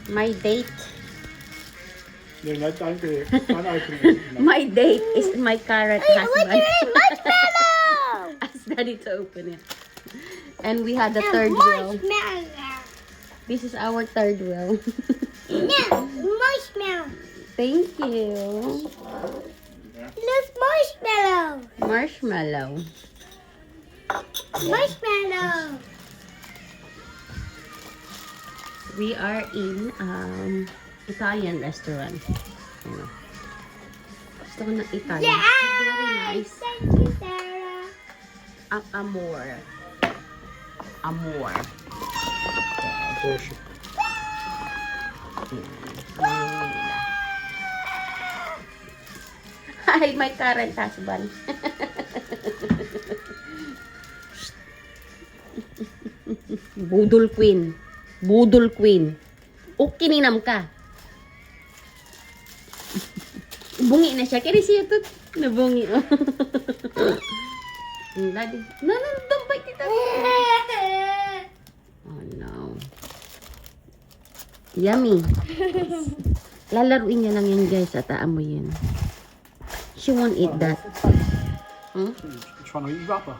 My date. Yeah, no, don't do it. Don't open it. No. My date is my carrot husband. Marshmallow! Ask Daddy to open it. And we had the And third wheel. marshmallow. This is our third wheel. No, marshmallow. Thank you. Look, marshmallow. Marshmallow. Marshmallow. We are in Italian restaurant. Ano. Gusto ko ng Italian. Yeah! Very nice. Thank you, Sarah. Amor. Amor. Abortion. Hi, my current husband. Budol Queen. Budol Queen. O, kininam ka. Bungi na siya. Kaya siya ito. Nabungi. Daddy. Dampay kita. Oh no. Yummy. Lalaruin niya lang yan guys at aamoy yan. She won't eat that. Hmm? You're trying to eat rubber.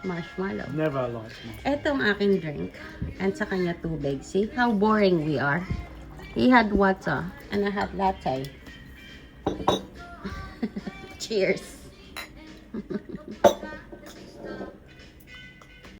Marshmallow. Never liked me. Ito ang aking drink. And sa kanya tubig. See how boring we are. He had water. And I had latte. Cheers.